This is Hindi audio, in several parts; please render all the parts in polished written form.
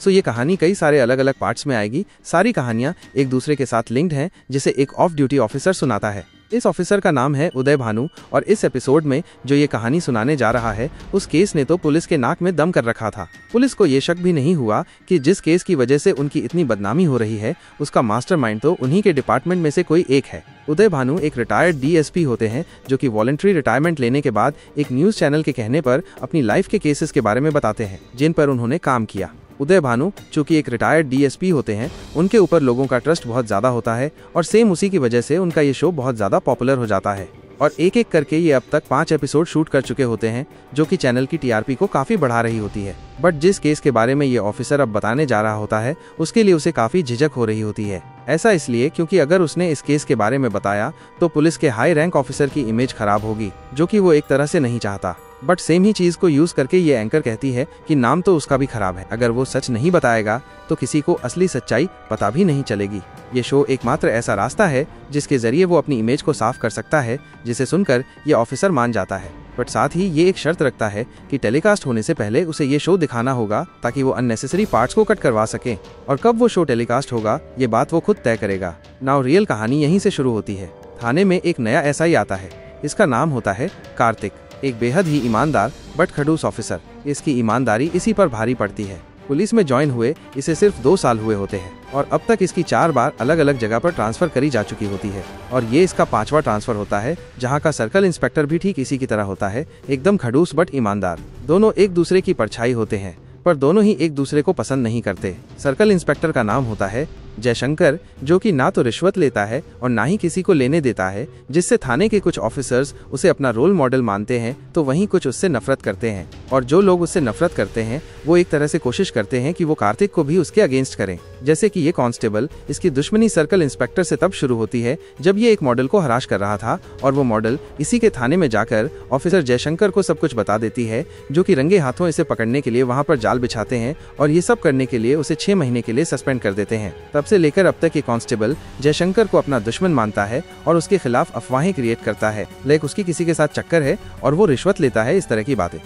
सो ये कहानी कई सारे अलग अलग पार्ट्स में आएगी। सारी कहानियाँ एक दूसरे के साथ लिंक्ड हैं, जिसे एक ऑफ ड्यूटी ऑफिसर सुनाता है। इस ऑफिसर का नाम है उदय भानु और इस एपिसोड में जो ये कहानी सुनाने जा रहा है उस केस ने तो पुलिस के नाक में दम कर रखा था। पुलिस को ये शक भी नहीं हुआ कि जिस केस की वजह से उनकी इतनी बदनामी हो रही है उसका मास्टरमाइंड तो उन्हीं के डिपार्टमेंट में से कोई एक है। उदय भानु एक रिटायर्ड डीएसपी होते हैं जो कि वॉलंटरी रिटायरमेंट लेने के बाद एक न्यूज़ चैनल के कहने पर अपनी लाइफ के केसेस के बारे में बताते हैं जिन पर उन्होंने काम किया। उदय भानु चूंकि एक रिटायर्ड डीएसपी होते हैं, उनके ऊपर लोगों का ट्रस्ट बहुत ज़्यादा होता है और सेम उसी की वजह से उनका ये शो बहुत ज़्यादा पॉपुलर हो जाता है और एक एक करके ये अब तक 5 एपिसोड शूट कर चुके होते हैं जो कि चैनल की टीआरपी को काफ़ी बढ़ा रही होती है। बट जिस केस के बारे में ये ऑफिसर अब बताने जा रहा होता है उसके लिए उसे काफ़ी झिझक हो रही होती है। ऐसा इसलिए क्योंकि अगर उसने इस केस के बारे में बताया तो पुलिस के हाई रैंक ऑफिसर की इमेज खराब होगी, जो कि वो एक तरह से नहीं चाहता। बट सेम ही चीज़ को यूज़ करके ये एंकर कहती है कि नाम तो उसका भी खराब है, अगर वो सच नहीं बताएगा तो किसी को असली सच्चाई पता भी नहीं चलेगी। ये शो एकमात्र ऐसा रास्ता है जिसके जरिए वो अपनी इमेज को साफ कर सकता है, जिसे सुनकर ये ऑफिसर मान जाता है। बट साथ ही ये एक शर्त रखता है कि टेलीकास्ट होने से पहले उसे ये शो दिखाना होगा ताकि वो अननेसेसरी पार्ट्स को कट करवा सके और कब वो शो टेलीकास्ट होगा ये बात वो खुद तय करेगा। नाउ रियल कहानी यहीं से शुरू होती है। थाने में एक नया एसआई आता है। इसका नाम होता है कार्तिक, एक बेहद ही ईमानदार बट खड़ूस ऑफिसर। इसकी ईमानदारी इसी पर भारी पड़ती है। पुलिस में ज्वाइन हुए इसे सिर्फ 2 साल हुए होते हैं और अब तक इसकी 4 बार अलग अलग जगह पर ट्रांसफर करी जा चुकी होती है और ये इसका 5वां ट्रांसफर होता है, जहां का सर्कल इंस्पेक्टर भी ठीक इसी की तरह होता है, एकदम खड़ूस बट ईमानदार। दोनों एक दूसरे की परछाई होते हैं पर दोनों ही एक दूसरे को पसंद नहीं करते। सर्कल इंस्पेक्टर का नाम होता है जयशंकर, जो कि ना तो रिश्वत लेता है और ना ही किसी को लेने देता है, जिससे थाने के कुछ ऑफिसर्स उसे अपना रोल मॉडल मानते हैं तो वहीं कुछ उससे नफरत करते हैं और जो लोग उससे नफरत करते हैं वो एक तरह से कोशिश करते हैं कि वो कार्तिक को भी उसके अगेंस्ट करें। जैसे कि ये कांस्टेबल, इसकी दुश्मनी सर्कल इंस्पेक्टर से तब शुरू होती है जब ये एक मॉडल को हराश कर रहा था और वो मॉडल इसी के थाने में जाकर ऑफिसर जयशंकर को सब कुछ बता देती है, जो कि रंगे हाथों इसे पकड़ने के लिए वहाँ पर जाल बिछाते हैं और ये सब करने के लिए उसे 6 महीने के लिए सस्पेंड कर देते हैं। तब से लेकर अब तक ये कांस्टेबल जयशंकर को अपना दुश्मन मानता है और उसके खिलाफ अफवाहें क्रिएट करता है, लाइक उसकी किसी के साथ चक्कर है और वो रिश्वत लेता है, इस तरह की बातें।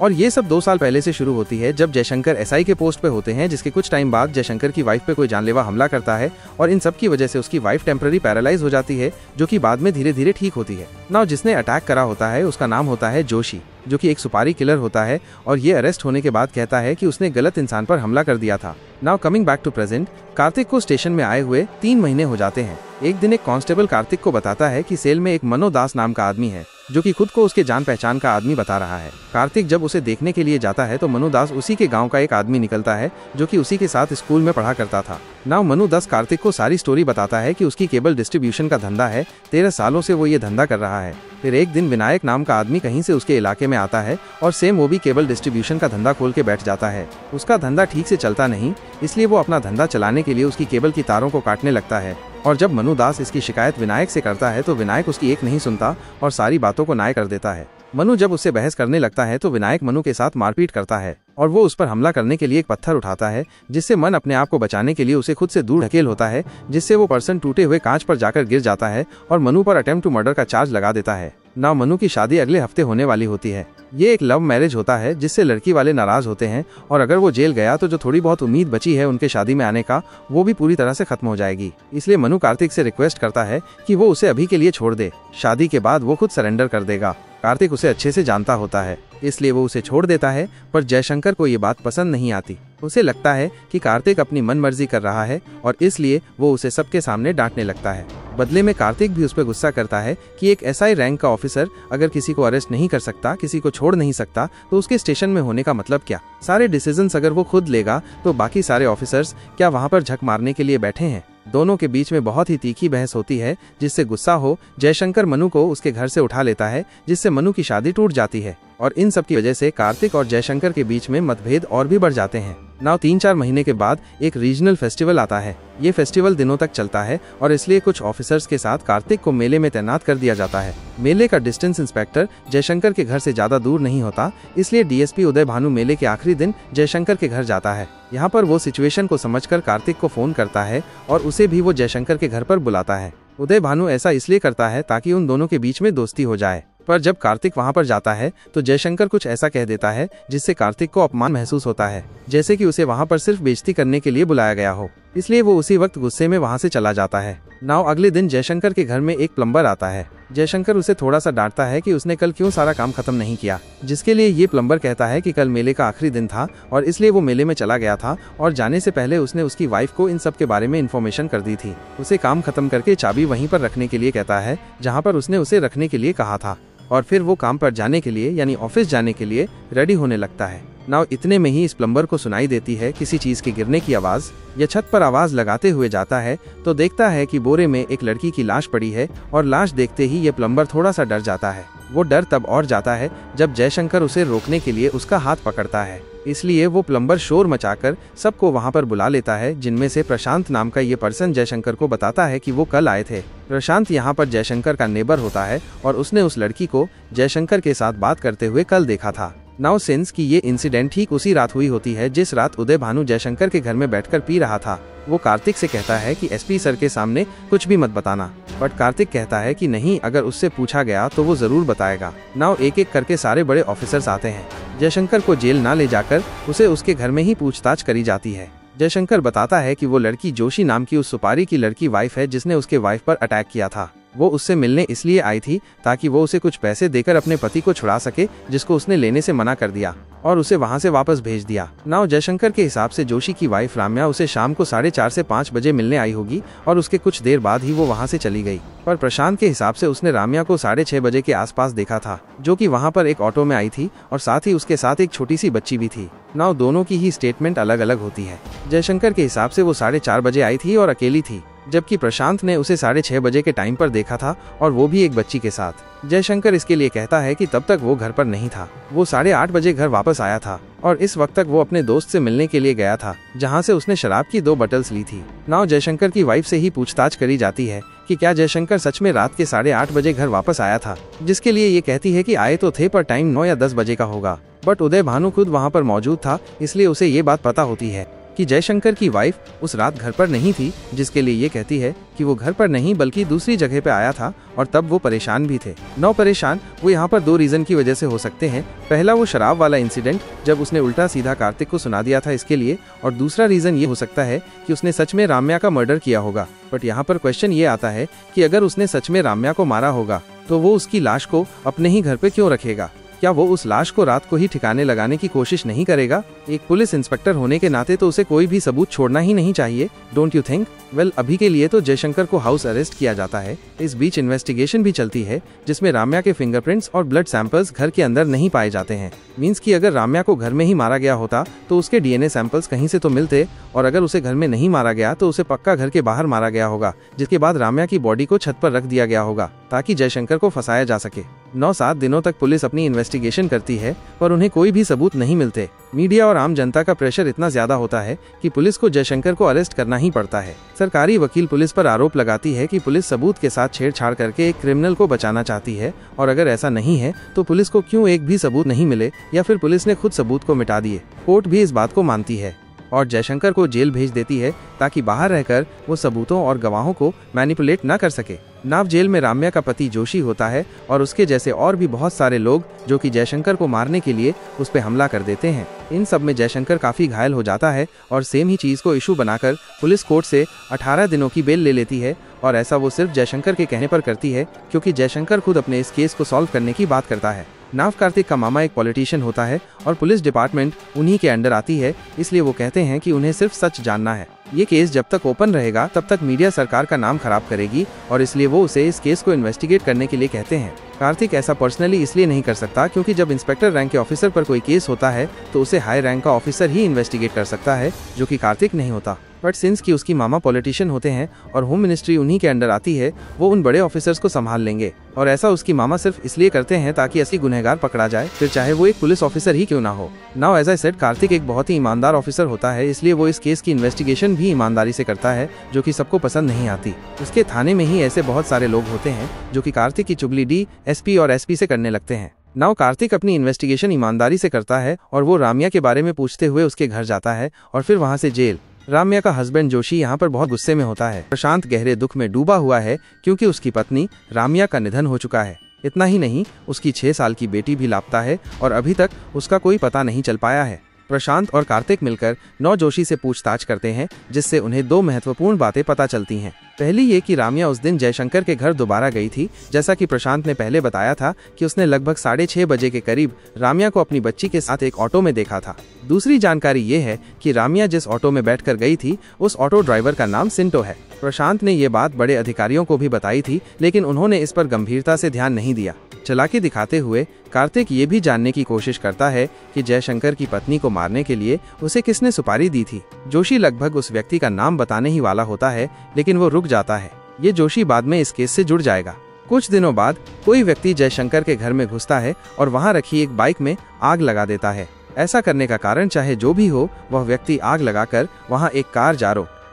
और ये सब 2 साल पहले से शुरू होती है जब जयशंकर एसआई के पोस्ट पे होते हैं, जिसके कुछ टाइम बाद जयशंकर की वाइफ पे कोई जानलेवा हमला करता है और इन सब की वजह से उसकी वाइफ टेम्पररी पैरालाइज हो जाती है, जो कि बाद में धीरे धीरे ठीक होती है। नाउ जिसने अटैक करा होता है उसका नाम होता है जोशी, जो कि एक सुपारी किलर होता है और ये अरेस्ट होने के बाद कहता है कि उसने गलत इंसान पर हमला कर दिया था। Now coming back to present, Kartik को स्टेशन में आए हुए 3 महीने हो जाते हैं। एक दिन एक कांस्टेबल कार्तिक को बताता है कि सेल में एक मनोदास नाम का आदमी है जो कि खुद को उसके जान पहचान का आदमी बता रहा है। कार्तिक जब उसे देखने के लिए जाता है तो मनोदास उसी के गांव का एक आदमी निकलता है जो कि उसी के साथ स्कूल में पढ़ा करता था। नाउ मनोदास कार्तिक को सारी स्टोरी बताता है कि उसकी केबल डिस्ट्रीब्यूशन का धंधा है, 13 सालों से वो ये धंधा कर रहा है। फिर एक दिन विनायक नाम का आदमी कहीं से उसके इलाके में आता है और सेम वो भी केबल डिस्ट्रीब्यूशन का धंधा खोल के बैठ जाता है। उसका धंधा ठीक से चलता नहीं, इसलिए वो अपना धंधा चलाने के लिए उसकी केबल की तारों को काटने लगता है और जब मनुदास इसकी शिकायत विनायक से करता है तो विनायक उसकी एक नहीं सुनता और सारी बातों को नाय कर देता है। मनु जब उससे बहस करने लगता है तो विनायक मनु के साथ मारपीट करता है और वो उस पर हमला करने के लिए एक पत्थर उठाता है, जिससे मन अपने आप को बचाने के लिए उसे खुद से दूर ढकेल होता है, जिससे वो पर्सन टूटे हुए कांच पर जाकर गिर जाता है और मनु पर अटेम्प्ट टू मर्डर का चार्ज लगा देता है। नाउ मनु की शादी अगले हफ्ते होने वाली होती है। ये एक लव मैरिज होता है जिससे लड़की वाले नाराज होते हैं और अगर वो जेल गया तो जो थोड़ी बहुत उम्मीद बची है उनके शादी में आने का वो भी पूरी तरह से खत्म हो जाएगी। इसलिए मनु कार्तिक से रिक्वेस्ट करता है कि वो उसे अभी के लिए छोड़ दे, शादी के बाद वो खुद सरेंडर कर देगा। कार्तिक उसे अच्छे से जानता होता है इसलिए वो उसे छोड़ देता है, पर जयशंकर को ये बात पसंद नहीं आती। उसे लगता है कि कार्तिक अपनी मनमर्जी कर रहा है और इसलिए वो उसे सबके सामने डांटने लगता है। बदले में कार्तिक भी उस पर गुस्सा करता है कि एक एसआई रैंक का ऑफिसर अगर किसी को अरेस्ट नहीं कर सकता, किसी को छोड़ नहीं सकता, तो उसके स्टेशन में होने का मतलब क्या? सारे डिसीजंस अगर वो खुद लेगा तो बाकी सारे ऑफिसर्स क्या वहाँ पर झक मारने के लिए बैठे हैं? दोनों के बीच में बहुत ही तीखी बहस होती है, जिससे गुस्सा हो जयशंकर मनु को उसके घर से उठा लेता है, जिससे मनु की शादी टूट जाती है और इन सब की वजह से कार्तिक और जयशंकर के बीच में मतभेद और भी बढ़ जाते हैं। नाउ 3-4 महीने के बाद एक रीजनल फेस्टिवल आता है। ये फेस्टिवल दिनों तक चलता है और इसलिए कुछ ऑफिसर्स के साथ कार्तिक को मेले में तैनात कर दिया जाता है। मेले का डिस्टेंस इंस्पेक्टर जयशंकर के घर से ज्यादा दूर नहीं होता, इसलिए डीएसपी उदय भानु मेले के आखिरी दिन जयशंकर के घर जाता है। यहाँ पर वो सिचुएशन को समझकर कार्तिक को फोन करता है और उसे भी वो जयशंकर के घर पर बुलाता है। उदय भानु ऐसा इसलिए करता है ताकि उन दोनों के बीच में दोस्ती हो जाए। पर जब कार्तिक वहां पर जाता है तो जयशंकर कुछ ऐसा कह देता है जिससे कार्तिक को अपमान महसूस होता है, जैसे कि उसे वहां पर सिर्फ बेइज्जती करने के लिए बुलाया गया हो। इसलिए वो उसी वक्त गुस्से में वहां से चला जाता है। नाउ अगले दिन जयशंकर के घर में एक प्लम्बर आता है। जयशंकर उसे थोड़ा सा डांटता है कि उसने कल क्यों सारा काम खत्म नहीं किया, जिसके लिए ये प्लम्बर कहता है कि कल मेले का आखिरी दिन था और इसलिए वो मेले में चला गया था और जाने से पहले उसने उसकी वाइफ को इन सब के बारे में इन्फॉर्मेशन कर दी थी। उसे काम खत्म करके चाबी वहीं पर रखने के लिए कहता है जहाँ पर उसने उसे रखने के लिए कहा था, और फिर वो काम पर जाने के लिए यानी ऑफिस जाने के लिए रेडी होने लगता है। नाउ इतने में ही इस प्लम्बर को सुनाई देती है किसी चीज के गिरने की आवाज। यह छत पर आवाज लगाते हुए जाता है तो देखता है कि बोरे में एक लड़की की लाश पड़ी है और लाश देखते ही ये प्लम्बर थोड़ा सा डर जाता है। वो डर तब और जाता है जब जयशंकर उसे रोकने के लिए उसका हाथ पकड़ता है। इसलिए वो प्लम्बर शोर मचाकर सबको वहां पर बुला लेता है, जिनमें से प्रशांत नाम का ये पर्सन जयशंकर को बताता है कि वो कल आए थे। प्रशांत यहाँ पर जयशंकर का नेबर होता है और उसने उस लड़की को जयशंकर के साथ बात करते हुए कल देखा था। नाउ सिंस कि ये इंसिडेंट ठीक उसी रात हुई होती है जिस रात उदय भानु जयशंकर के घर में बैठकर पी रहा था। वो कार्तिक से कहता है कि एसपी सर के सामने कुछ भी मत बताना, बट कार्तिक कहता है कि नहीं, अगर उससे पूछा गया तो वो जरूर बताएगा। नाउ एक एक करके सारे बड़े ऑफिसर्स आते हैं। जयशंकर को जेल ना ले जाकर उसे उसके घर में ही पूछताछ करी जाती है। जयशंकर बताता है कि वो लड़की जोशी नाम की उस सुपारी की लड़की वाइफ है जिसने उसके वाइफ पर अटैक किया था। वो उससे मिलने इसलिए आई थी ताकि वो उसे कुछ पैसे देकर अपने पति को छुड़ा सके, जिसको उसने लेने से मना कर दिया और उसे वहां से वापस भेज दिया। नाउ जयशंकर के हिसाब से जोशी की वाइफ राम्या उसे शाम को 4:30 से 5 बजे मिलने आई होगी और उसके कुछ देर बाद ही वो वहां से चली गई। पर प्रशांत के हिसाब से उसने राम्या को 6:30 बजे के आसपास देखा था, जो कि वहां पर एक ऑटो में आई थी और साथ ही उसके साथ एक छोटी सी बच्ची भी थी। नाउ दोनों की ही स्टेटमेंट अलग अलग होती है। जयशंकर के हिसाब से वो 4:30 बजे आई थी और अकेली थी, जबकि प्रशांत ने उसे 6:30 बजे के टाइम पर देखा था और वो भी एक बच्ची के साथ। जयशंकर इसके लिए कहता है कि तब तक वो घर पर नहीं था, वो 8:30 बजे घर वापस आया था और इस वक्त तक वो अपने दोस्त से मिलने के लिए गया था, जहां से उसने शराब की 2 बॉटल्स ली थी। नाउ जयशंकर की वाइफ से ही पूछताछ करी जाती है कि क्या जयशंकर सच में रात के 8:30 बजे घर वापस आया था, जिसके लिए ये कहती है कि आए तो थे पर टाइम 9 या 10 बजे का होगा। बट उदय भानु खुद वहाँ पर मौजूद था, इसलिए उसे ये बात पता होती है कि जयशंकर की वाइफ उस रात घर पर नहीं थी, जिसके लिए ये कहती है कि वो घर पर नहीं बल्कि दूसरी जगह पे आया था और तब वो परेशान भी थे। नौ परेशान वो यहाँ पर 2 रीजन की वजह से हो सकते हैं। पहला वो शराब वाला इंसिडेंट जब उसने उल्टा सीधा कार्तिक को सुना दिया था इसके लिए, और दूसरा रीजन ये हो सकता है कि उसने सच में राम्या का मर्डर किया होगा। बट यहाँ पर क्वेश्चन ये आता है कि अगर उसने सच में राम्या को मारा होगा तो वो उसकी लाश को अपने ही घर पे क्यों रखेगा? क्या वो उस लाश को रात को ही ठिकाने लगाने की कोशिश नहीं करेगा? एक पुलिस इंस्पेक्टर होने के नाते तो उसे कोई भी सबूत छोड़ना ही नहीं चाहिए, डोंट यू थिंक? वेल, अभी के लिए तो जयशंकर को हाउस अरेस्ट किया जाता है। इस बीच इन्वेस्टिगेशन भी चलती है जिसमें राम्या के फिंगरप्रिंट्स और ब्लड सैंपल्स घर के अंदर नहीं पाए जाते हैं। मींस कि अगर राम्या को घर में ही मारा गया होता तो उसके डीएनए सैंपल्स कहीं से तो मिलते, और अगर उसे घर में नहीं मारा गया तो उसे पक्का घर के बाहर मारा गया होगा, जिसके बाद राम्या की बॉडी को छत पर रख दिया गया होगा ताकि जयशंकर को फंसाया जा सके। 9-7 दिनों तक पुलिस अपनी इन्वेस्टिगेशन करती है पर उन्हें कोई भी सबूत नहीं मिलते। मीडिया और आम जनता का प्रेशर इतना ज्यादा होता है कि पुलिस को जयशंकर को अरेस्ट करना ही पड़ता है। सरकारी वकील पुलिस पर आरोप लगाती है कि पुलिस सबूत के साथ छेड़छाड़ करके एक क्रिमिनल को बचाना चाहती है, और अगर ऐसा नहीं है तो पुलिस को क्यों एक भी सबूत नहीं मिले या फिर पुलिस ने खुद सबूत को मिटा दिए। कोर्ट भी इस बात को मानती है और जयशंकर को जेल भेज देती है ताकि बाहर रहकर वो सबूतों और गवाहों को मैनिपुलेट न कर सके। नाव जेल में राम्या का पति जोशी होता है और उसके जैसे और भी बहुत सारे लोग जो कि जयशंकर को मारने के लिए उस पर हमला कर देते हैं। इन सब में जयशंकर काफी घायल हो जाता है और सेम ही चीज को इशू बनाकर पुलिस कोर्ट से 18 दिनों की बेल ले लेती है, और ऐसा वो सिर्फ जयशंकर के कहने पर करती है क्योंकि जयशंकर खुद अपने इस केस को सॉल्व करने की बात करता है। नाव कार्तिक का मामा एक पॉलिटिशियन होता है और पुलिस डिपार्टमेंट उन्हीं के अंडर आती है, इसलिए वो कहते हैं कि उन्हें सिर्फ सच जानना है। ये केस जब तक ओपन रहेगा तब तक मीडिया सरकार का नाम खराब करेगी, और इसलिए वो उसे इस केस को इन्वेस्टिगेट करने के लिए कहते हैं। कार्तिक ऐसा पर्सनली इसलिए नहीं कर सकता क्योंकि जब इंस्पेक्टर रैंक के ऑफिसर पर कोई केस होता है तो उसे हाई रैंक का ऑफिसर ही इन्वेस्टिगेट कर सकता है, जो कि कार्तिक नहीं होता। बट सिंस कि उसकी मामा पॉलिटिशियन होते हैं और होम मिनिस्ट्री उन्हीं के अंडर आती है, वो उन बड़े ऑफिसर्स को संभाल लेंगे, और ऐसा उसकी मामा सिर्फ इसलिए करते हैं ताकि असली गुनहगार पकड़ा जाए, फिर चाहे वो एक पुलिस ऑफिसर ही क्यों ना हो। Now as I said, Kartik एक बहुत ही ईमानदार ऑफिसर होता है, इसलिए वो इस केस की इन्वेस्टिगेशन भी ईमानदारी से करता है, जो कि सबको पसंद नहीं आती। उसके थाने में ही ऐसे बहुत सारे लोग होते हैं जो कि कार्तिक की चुगली डीएसपी और एसपी से करने लगते हैं। नाउ कार्तिक अपनी इन्वेस्टिगेशन ईमानदारी से करता है और वो राम्या के बारे में पूछते हुए उसके घर जाता है और फिर वहाँ से जेल। राम्या का हस्बैंड जोशी यहाँ पर बहुत गुस्से में होता है। प्रशांत गहरे दुख में डूबा हुआ है क्योंकि उसकी पत्नी राम्या का निधन हो चुका है। इतना ही नहीं, उसकी 6 साल की बेटी भी लापता है और अभी तक उसका कोई पता नहीं चल पाया है। प्रशांत और कार्तिक मिलकर नौ जोशी से पूछताछ करते हैं, जिससे उन्हें 2 महत्वपूर्ण बातें पता चलती हैं। पहली ये कि राम्या उस दिन जयशंकर के घर दोबारा गई थी, जैसा कि प्रशांत ने पहले बताया था कि उसने लगभग 6:30 बजे के करीब राम्या को अपनी बच्ची के साथ एक ऑटो में देखा था। दूसरी जानकारी ये है कि राम्या जिस ऑटो में बैठकर गई थी, उस ऑटो ड्राइवर का नाम सिंटो है। प्रशांत ने ये बात बड़े अधिकारियों को भी बताई थी, लेकिन उन्होंने इस पर गंभीरता से ध्यान नहीं दिया। चालाकी दिखाते हुए कार्तिक ये भी जानने की कोशिश करता है कि जयशंकर की पत्नी को मारने के लिए उसे किसने सुपारी दी थी। जोशी लगभग उस व्यक्ति का नाम बताने ही वाला होता है, लेकिन वो रुक जाता है। ये जोशी बाद में इस केस से जुड़ जाएगा। कुछ दिनों बाद कोई व्यक्ति जयशंकर के घर में घुसता है और वहाँ रखी एक बाइक में आग लगा देता है। ऐसा करने का कारण चाहे जो भी हो, वह व्यक्ति आग लगाकर वहाँ एक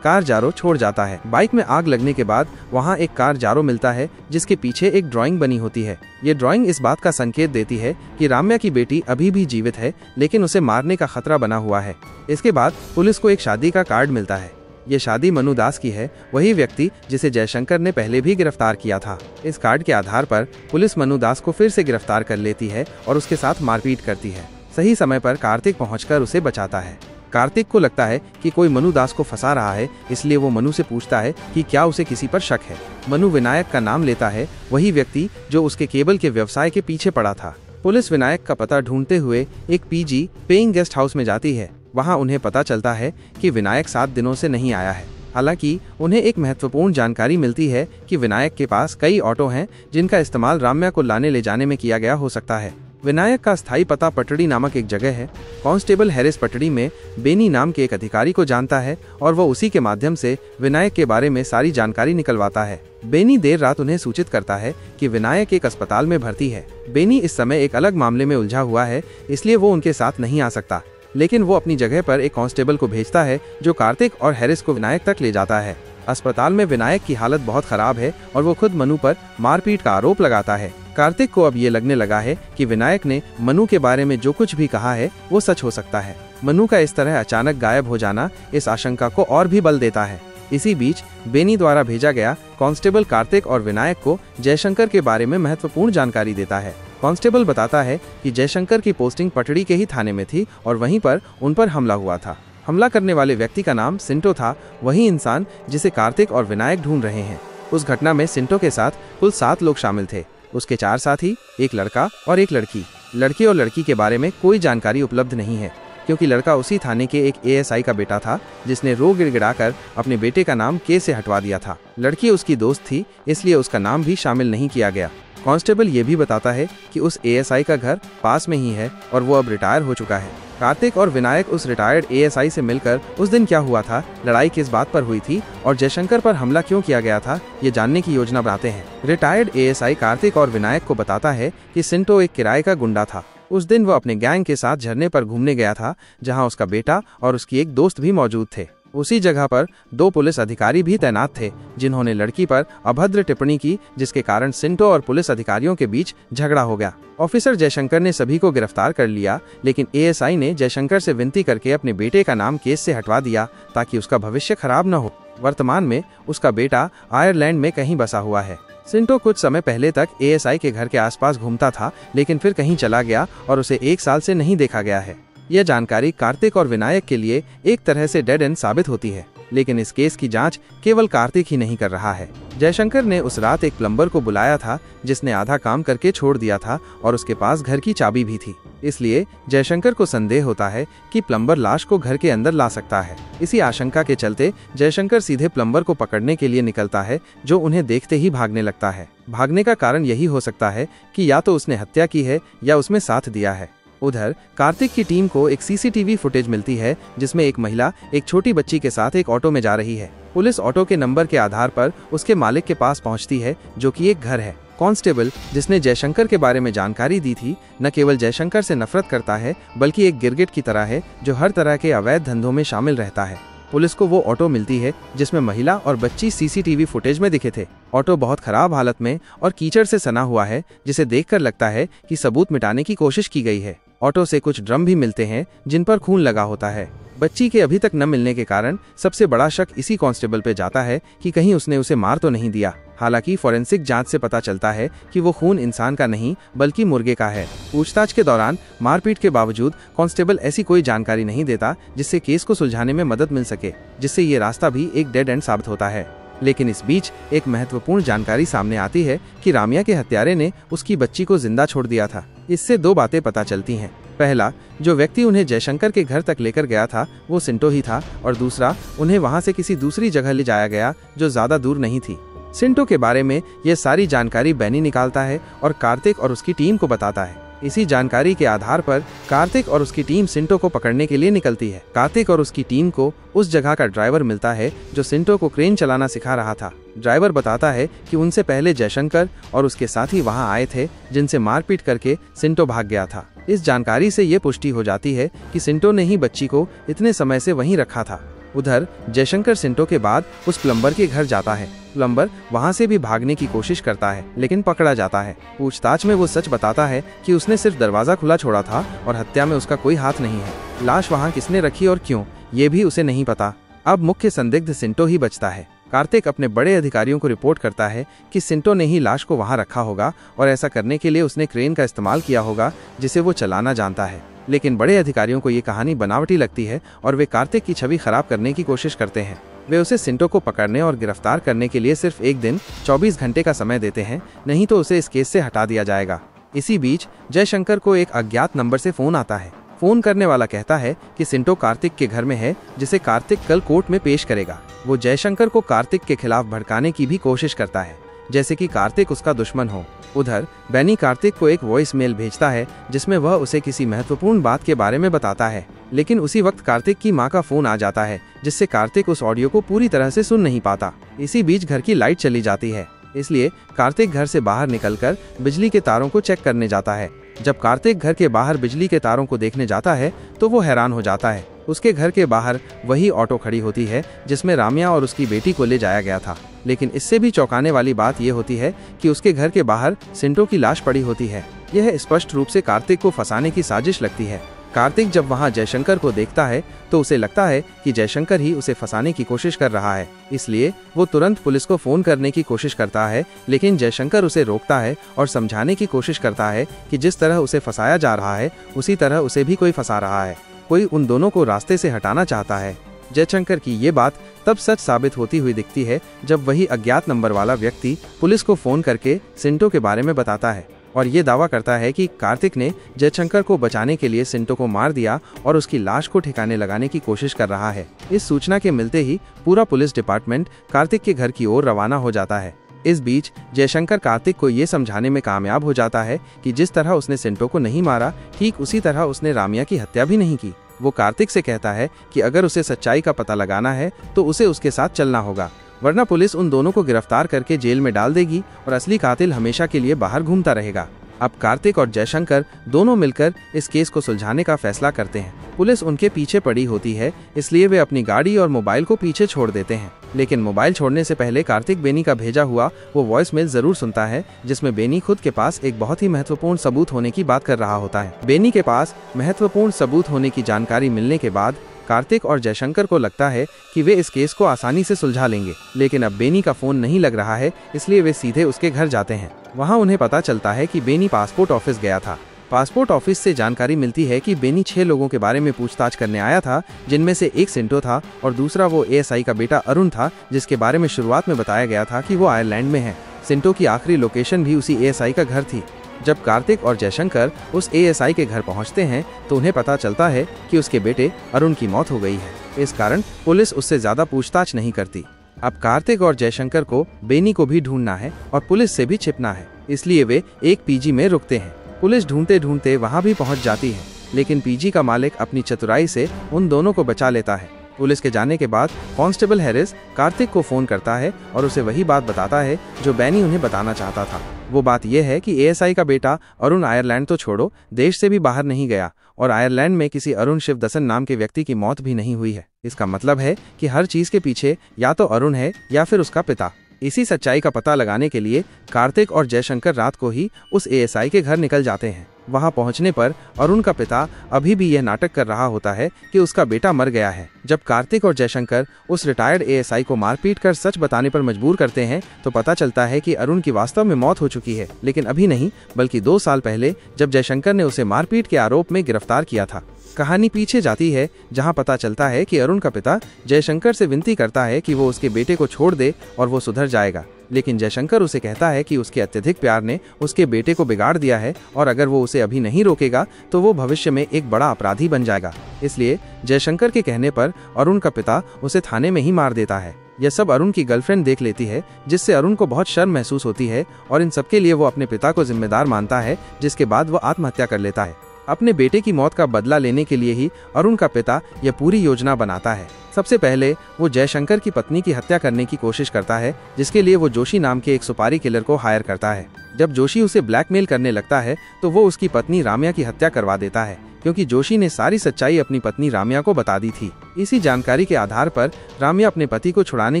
कार जारो छोड़ जाता है। बाइक में आग लगने के बाद वहाँ एक कार जारो मिलता है, जिसके पीछे एक ड्राइंग बनी होती है। ये ड्राइंग इस बात का संकेत देती है कि राम्या की बेटी अभी भी जीवित है, लेकिन उसे मारने का खतरा बना हुआ है। इसके बाद पुलिस को एक शादी का कार्ड मिलता है। ये शादी मनु दास की है, वही व्यक्ति जिसे जयशंकर ने पहले भी गिरफ्तार किया था। इस कार्ड के आधार पर पुलिस मनु दास को फिर से गिरफ्तार कर लेती है और उसके साथ मारपीट करती है। सही समय पर कार्तिक पहुंचकर उसे बचाता है। कार्तिक को लगता है कि कोई मनु दास को फंसा रहा है, इसलिए वो मनु से पूछता है कि क्या उसे किसी पर शक है। मनु विनायक का नाम लेता है, वही व्यक्ति जो उसके केबल के व्यवसाय के पीछे पड़ा था। पुलिस विनायक का पता ढूंढते हुए एक पीजी पेइंग गेस्ट हाउस में जाती है। वहाँ उन्हें पता चलता है कि विनायक 7 दिनों से नहीं आया है। हालांकि उन्हें एक महत्वपूर्ण जानकारी मिलती है कि विनायक के पास कई ऑटो हैं, जिनका इस्तेमाल राम्या को लाने ले जाने में किया गया हो सकता है। विनायक का स्थायी पता पटड़ी नामक एक जगह है। कांस्टेबल हैरिस पटड़ी में बेनी नाम के एक अधिकारी को जानता है और वह उसी के माध्यम से विनायक के बारे में सारी जानकारी निकलवाता है। बेनी देर रात उन्हें सूचित करता है कि विनायक एक अस्पताल में भर्ती है। बेनी इस समय एक अलग मामले में उलझा हुआ है, इसलिए वो उनके साथ नहीं आ सकता, लेकिन वो अपनी जगह पर एक कांस्टेबल को भेजता है जो कार्तिक और हैरिस को विनायक तक ले जाता है। अस्पताल में विनायक की हालत बहुत खराब है और वो खुद मनु पर मारपीट का आरोप लगाता है। कार्तिक को अब ये लगने लगा है कि विनायक ने मनु के बारे में जो कुछ भी कहा है वो सच हो सकता है। मनु का इस तरह अचानक गायब हो जाना इस आशंका को और भी बल देता है। इसी बीच बेनी द्वारा भेजा गया कांस्टेबल कार्तिक और विनायक को जयशंकर के बारे में महत्वपूर्ण जानकारी देता है। कांस्टेबल बताता है कि जयशंकर की पोस्टिंग पटड़ी के ही थाने में थी और वहीं पर उन पर हमला हुआ था। हमला करने वाले व्यक्ति का नाम सिंटो था, वही इंसान जिसे कार्तिक और विनायक ढूंढ रहे हैं। उस घटना में सिंटो के साथ कुल 7 लोग शामिल थे। उसके 4 साथी, एक लड़का और एक लड़की। लड़के और लड़की के बारे में कोई जानकारी उपलब्ध नहीं है, क्योंकि लड़का उसी थाने के एक एएसआई का बेटा था जिसने रो गिड़गिड़ाकर अपने बेटे का नाम के से हटवा दिया था। लड़की उसकी दोस्त थी, इसलिए उसका नाम भी शामिल नहीं किया गया। कांस्टेबल ये भी बताता है कि उस एएसआई का घर पास में ही है और वो अब रिटायर हो चुका है। कार्तिक और विनायक उस रिटायर्ड एएसआई से मिलकर उस दिन क्या हुआ था, लड़ाई किस बात पर हुई थी और जयशंकर पर हमला क्यों किया गया था, ये जानने की योजना बनाते हैं। रिटायर्ड एएसआई कार्तिक और विनायक को बताता है कि सिंटो एक किराए का गुंडा था। उस दिन वो अपने गैंग के साथ झरने पर घूमने गया था, जहां उसका बेटा और उसकी एक दोस्त भी मौजूद थे। उसी जगह पर 2 पुलिस अधिकारी भी तैनात थे, जिन्होंने लड़की पर अभद्र टिप्पणी की, जिसके कारण सिंटो और पुलिस अधिकारियों के बीच झगड़ा हो गया। ऑफिसर जयशंकर ने सभी को गिरफ्तार कर लिया, लेकिन एएसआई ने जयशंकर से विनती करके अपने बेटे का नाम केस से हटवा दिया ताकि उसका भविष्य खराब न हो। वर्तमान में उसका बेटा आयरलैंड में कहीं बसा हुआ है। सिंटो कुछ समय पहले तक एएसआई के घर के आसपास घूमता था, लेकिन फिर कहीं चला गया और उसे 1 साल से नहीं देखा गया है। यह जानकारी कार्तिक और विनायक के लिए एक तरह से डेड एंड साबित होती है, लेकिन इस केस की जांच केवल कार्तिक ही नहीं कर रहा है। जयशंकर ने उस रात एक प्लम्बर को बुलाया था, जिसने आधा काम करके छोड़ दिया था और उसके पास घर की चाबी भी थी। इसलिए जयशंकर को संदेह होता है कि प्लम्बर लाश को घर के अंदर ला सकता है। इसी आशंका के चलते जयशंकर सीधे प्लम्बर को पकड़ने के लिए निकलता है, जो उन्हें देखते ही भागने लगता है। भागने का कारण यही हो सकता है कि या तो उसने हत्या की है या उसमें साथ दिया है। उधर कार्तिक की टीम को एक सीसीटीवी फुटेज मिलती है, जिसमें एक महिला एक छोटी बच्ची के साथ एक ऑटो में जा रही है। पुलिस ऑटो के नंबर के आधार पर उसके मालिक के पास पहुंचती है, जो कि एक घर है। कांस्टेबल जिसने जयशंकर के बारे में जानकारी दी थी, न केवल जयशंकर से नफरत करता है, बल्कि एक गिरगिट की तरह है जो हर तरह के अवैध धंधों में शामिल रहता है। पुलिस को वो ऑटो मिलती है जिसमें महिला और बच्ची सीसीटीवी फुटेज में दिखे थे। ऑटो बहुत खराब हालत में और कीचड़ से सना हुआ है, जिसे देखकर लगता है कि सबूत मिटाने की कोशिश की गई है। ऑटो से कुछ ड्रम भी मिलते हैं जिन पर खून लगा होता है। बच्ची के अभी तक न मिलने के कारण सबसे बड़ा शक इसी कांस्टेबल पे जाता है कि कहीं उसने उसे मार तो नहीं दिया। हालांकि फोरेंसिक जांच से पता चलता है कि वो खून इंसान का नहीं बल्कि मुर्गे का है। पूछताछ के दौरान मारपीट के बावजूद कांस्टेबल ऐसी कोई जानकारी नहीं देता जिससे केस को सुलझाने में मदद मिल सके, जिससे ये रास्ता भी एक डेड एंड साबित होता है। लेकिन इस बीच एक महत्वपूर्ण जानकारी सामने आती है कि रामिया के हत्यारे ने उसकी बच्ची को जिंदा छोड़ दिया था। इससे दो बातें पता चलती हैं। पहला, जो व्यक्ति उन्हें जयशंकर के घर तक लेकर गया था वो सिंटो ही था, और दूसरा, उन्हें वहां से किसी दूसरी जगह ले जाया गया जो ज्यादा दूर नहीं थी। सिंटो के बारे में यह सारी जानकारी बेनी निकालता है और कार्तिक और उसकी टीम को बताता है। इसी जानकारी के आधार पर कार्तिक और उसकी टीम सिंटो को पकड़ने के लिए निकलती है। कार्तिक और उसकी टीम को उस जगह का ड्राइवर मिलता है जो सिंटो को क्रेन चलाना सिखा रहा था। ड्राइवर बताता है कि उनसे पहले जयशंकर और उसके साथी वहां आए थे, जिनसे मारपीट करके सिंटो भाग गया था। इस जानकारी से ये पुष्टि हो जाती है कि सिंटो ने ही बच्ची को इतने समय से वहीं रखा था। उधर जयशंकर सिंटो के बाद उस प्लम्बर के घर जाता है। प्लम्बर वहां से भी भागने की कोशिश करता है लेकिन पकड़ा जाता है। पूछताछ में वो सच बताता है कि उसने सिर्फ दरवाजा खुला छोड़ा था और हत्या में उसका कोई हाथ नहीं है। लाश वहां किसने रखी और क्यों, ये भी उसे नहीं पता। अब मुख्य संदिग्ध सिंटो ही बचता है। कार्तिक अपने बड़े अधिकारियों को रिपोर्ट करता है कि सिंटो ने ही लाश को वहां रखा होगा और ऐसा करने के लिए उसने क्रेन का इस्तेमाल किया होगा जिसे वो चलाना जानता है। लेकिन बड़े अधिकारियों को ये कहानी बनावटी लगती है और वे कार्तिक की छवि खराब करने की कोशिश करते हैं। वे उसे सिंटो को पकड़ने और गिरफ्तार करने के लिए सिर्फ एक दिन 24 घंटे का समय देते हैं, नहीं तो उसे इस केस से हटा दिया जाएगा। इसी बीच जयशंकर को एक अज्ञात नंबर से फोन आता है। फोन करने वाला कहता है कि सिंटो कार्तिक के घर में है, जिसे कार्तिक कल कोर्ट में पेश करेगा। वो जयशंकर को कार्तिक के खिलाफ भड़काने की भी कोशिश करता है, जैसे कि कार्तिक उसका दुश्मन हो। उधर बेनी कार्तिक को एक वॉइस मेल भेजता है जिसमें वह उसे किसी महत्वपूर्ण बात के बारे में बताता है, लेकिन उसी वक्त कार्तिक की मां का फोन आ जाता है, जिससे कार्तिक उस ऑडियो को पूरी तरह से सुन नहीं पाता। इसी बीच घर की लाइट चली जाती है, इसलिए कार्तिक घर से बाहर निकलकर बिजली के तारों को चेक करने जाता है। जब कार्तिक घर के बाहर बिजली के तारों को देखने जाता है तो वो हैरान हो जाता है। उसके घर के बाहर वही ऑटो खड़ी होती है जिसमें रामिया और उसकी बेटी को ले जाया गया था। लेकिन इससे भी चौंकाने वाली बात यह होती है कि उसके घर के बाहर सिंटो की लाश पड़ी होती है। यह स्पष्ट रूप से कार्तिक को फंसाने की साजिश लगती है। कार्तिक जब वहां जयशंकर को देखता है तो उसे लगता है कि जयशंकर ही उसे फंसाने की कोशिश कर रहा है, इसलिए वो तुरंत पुलिस को फोन करने की कोशिश करता है। लेकिन जयशंकर उसे रोकता है और समझाने की कोशिश करता है कि जिस तरह उसे फंसाया जा रहा है उसी तरह उसे भी कोई फंसा रहा है, कोई उन दोनों को रास्ते से हटाना चाहता है। जयशंकर की ये बात तब सच साबित होती हुई दिखती है जब वही अज्ञात नंबर वाला व्यक्ति पुलिस को फोन करके सिंटो के बारे में बताता है और ये दावा करता है कि कार्तिक ने जयशंकर को बचाने के लिए सिंटो को मार दिया और उसकी लाश को ठिकाने लगाने की कोशिश कर रहा है। इस सूचना के मिलते ही पूरा पुलिस डिपार्टमेंट कार्तिक के घर की ओर रवाना हो जाता है। इस बीच जयशंकर कार्तिक को ये समझाने में कामयाब हो जाता है कि जिस तरह उसने सिंटो को नहीं मारा, ठीक उसी तरह उसने रामिया की हत्या भी नहीं की। वो कार्तिक से कहता है कि अगर उसे सच्चाई का पता लगाना है तो उसे उसके साथ चलना होगा, वरना पुलिस उन दोनों को गिरफ्तार करके जेल में डाल देगी और असली कातिल हमेशा के लिए बाहर घूमता रहेगा। अब कार्तिक और जयशंकर दोनों मिलकर इस केस को सुलझाने का फैसला करते हैं। पुलिस उनके पीछे पड़ी होती है, इसलिए वे अपनी गाड़ी और मोबाइल को पीछे छोड़ देते हैं। लेकिन मोबाइल छोड़ने से पहले कार्तिक बेनी का भेजा हुआ वो वॉइस मेल जरूर सुनता है, जिसमें बेनी खुद के पास एक बहुत ही महत्वपूर्ण सबूत होने की बात कर रहा होता है। बेनी के पास महत्वपूर्ण सबूत होने की जानकारी मिलने के बाद कार्तिक और जयशंकर को लगता है कि वे इस केस को आसानी से सुलझा लेंगे। लेकिन अब बेनी का फोन नहीं लग रहा है, इसलिए वे सीधे उसके घर जाते हैं। वहां उन्हें पता चलता है कि बेनी पासपोर्ट ऑफिस गया था। पासपोर्ट ऑफिस से जानकारी मिलती है कि बेनी 6 लोगों के बारे में पूछताछ करने आया था, जिनमें से एक सिंटो था और दूसरा वो एएसआई का बेटा अरुण था, जिसके बारे में शुरुआत में बताया गया था कि वो आयरलैंड में है। सिंटो की आखिरी लोकेशन भी उसी एएसआई का घर थी। जब कार्तिक और जयशंकर उस एएसआई के घर पहुंचते हैं तो उन्हें पता चलता है कि उसके बेटे अरुण की मौत हो गई है। इस कारण पुलिस उससे ज्यादा पूछताछ नहीं करती। अब कार्तिक और जयशंकर को बेनी को भी ढूंढना है और पुलिस से भी छिपना है, इसलिए वे एक पीजी में रुकते हैं। पुलिस ढूंढते ढूंढते वहां भी पहुंच जाती है, लेकिन पीजी का मालिक अपनी चतुराई से उन दोनों को बचा लेता है। पुलिस के जाने के बाद कांस्टेबल हैरिस कार्तिक को फोन करता है और उसे वही बात बताता है जो बेनी उन्हें बताना चाहता था। वो बात यह है कि एएसआई का बेटा अरुण आयरलैंड तो छोड़ो, देश से भी बाहर नहीं गया और आयरलैंड में किसी अरुण शिवदसन नाम के व्यक्ति की मौत भी नहीं हुई है। इसका मतलब है कि हर चीज के पीछे या तो अरुण है या फिर उसका पिता। इसी सच्चाई का पता लगाने के लिए कार्तिक और जयशंकर रात को ही उस एएसआई के घर निकल जाते हैं। वहां पहुंचने पर अरुण का पिता अभी भी यह नाटक कर रहा होता है कि उसका बेटा मर गया है। जब कार्तिक और जयशंकर उस रिटायर्ड एएसआई को मारपीट कर सच बताने पर मजबूर करते हैं तो पता चलता है कि अरुण की वास्तव में मौत हो चुकी है, लेकिन अभी नहीं बल्कि 2 साल पहले जब जयशंकर ने उसे मारपीट के आरोप में गिरफ्तार किया था। कहानी पीछे जाती है जहां पता चलता है कि अरुण का पिता जयशंकर से विनती करता है कि वो उसके बेटे को छोड़ दे और वो सुधर जाएगा, लेकिन जयशंकर उसे कहता है कि उसके अत्यधिक प्यार ने उसके बेटे को बिगाड़ दिया है और अगर वो उसे अभी नहीं रोकेगा तो वो भविष्य में एक बड़ा अपराधी बन जाएगा। इसलिए जयशंकर के कहने पर अरुण का पिता उसे थाने में ही मार देता है। यह सब अरुण की गर्लफ्रेंड देख लेती है, जिससे अरुण को बहुत शर्म महसूस होती है और इन सबके लिए वो अपने पिता को जिम्मेदार मानता है, जिसके बाद वो आत्महत्या कर लेता है। अपने बेटे की मौत का बदला लेने के लिए ही अरुण का पिता यह पूरी योजना बनाता है। सबसे पहले वो जयशंकर की पत्नी की हत्या करने की कोशिश करता है, जिसके लिए वो जोशी नाम के एक सुपारी किलर को हायर करता है। जब जोशी उसे ब्लैकमेल करने लगता है तो वो उसकी पत्नी राम्या की हत्या करवा देता है, क्योंकि जोशी ने सारी सच्चाई अपनी पत्नी राम्या को बता दी थी। इसी जानकारी के आधार पर राम्या अपने पति को छुड़ाने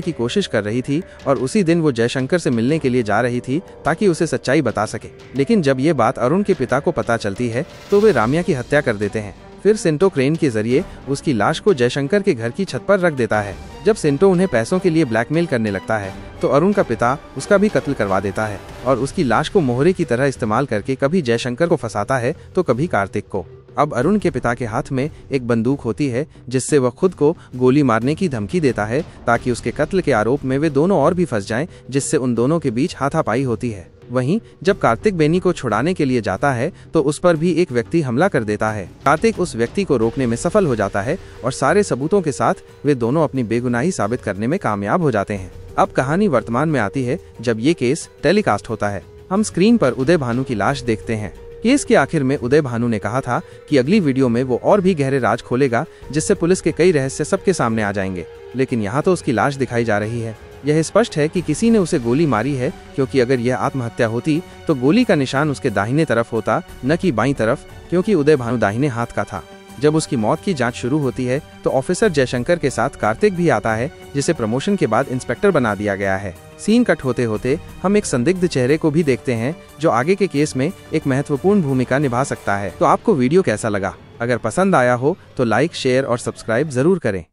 की कोशिश कर रही थी और उसी दिन वो जयशंकर से मिलने के लिए जा रही थी ताकि उसे सच्चाई बता सके। लेकिन जब ये बात अरुण के पिता को पता चलती है तो वे राम्या की हत्या कर देते हैं। फिर सिंटो क्रेन के जरिए उसकी लाश को जयशंकर के घर की छत पर रख देता है। जब सिंटो उन्हें पैसों के लिए ब्लैकमेल करने लगता है तो अरुण का पिता उसका भी कत्ल करवा देता है और उसकी लाश को मोहरे की तरह इस्तेमाल करके कभी जयशंकर को फंसाता है तो कभी कार्तिक को। अब अरुण के पिता के हाथ में एक बंदूक होती है, जिससे वह खुद को गोली मारने की धमकी देता है ताकि उसके कत्ल के आरोप में वे दोनों और भी फंस जाएं, जिससे उन दोनों के बीच हाथापाई होती है। वहीं जब कार्तिक बेनी को छुड़ाने के लिए जाता है तो उस पर भी एक व्यक्ति हमला कर देता है। कार्तिक उस व्यक्ति को रोकने में सफल हो जाता है और सारे सबूतों के साथ वे दोनों अपनी बेगुनाही साबित करने में कामयाब हो जाते हैं। अब कहानी वर्तमान में आती है जब ये केस टेलीकास्ट होता है। हम स्क्रीन पर उदय भानु की लाश देखते हैं। केस के आखिर में उदय भानु ने कहा था कि अगली वीडियो में वो और भी गहरे राज खोलेगा, जिससे पुलिस के कई रहस्य सबके सामने आ जाएंगे। लेकिन यहाँ तो उसकी लाश दिखाई जा रही है। यह स्पष्ट है कि किसी ने उसे गोली मारी है, क्योंकि अगर यह आत्महत्या होती तो गोली का निशान उसके दाहिने तरफ होता, न कि बाईं तरफ, क्योंकि उदय भानु दाहिने हाथ का था। जब उसकी मौत की जांच शुरू होती है तो ऑफिसर जयशंकर के साथ कार्तिक भी आता है, जिसे प्रमोशन के बाद इंस्पेक्टर बना दिया गया है। सीन कट होते होते हम एक संदिग्ध चेहरे को भी देखते हैं जो आगे के केस में एक महत्वपूर्ण भूमिका निभा सकता है। तो आपको वीडियो कैसा लगा? अगर पसंद आया हो तो लाइक, शेयर और सब्सक्राइब जरूर करें।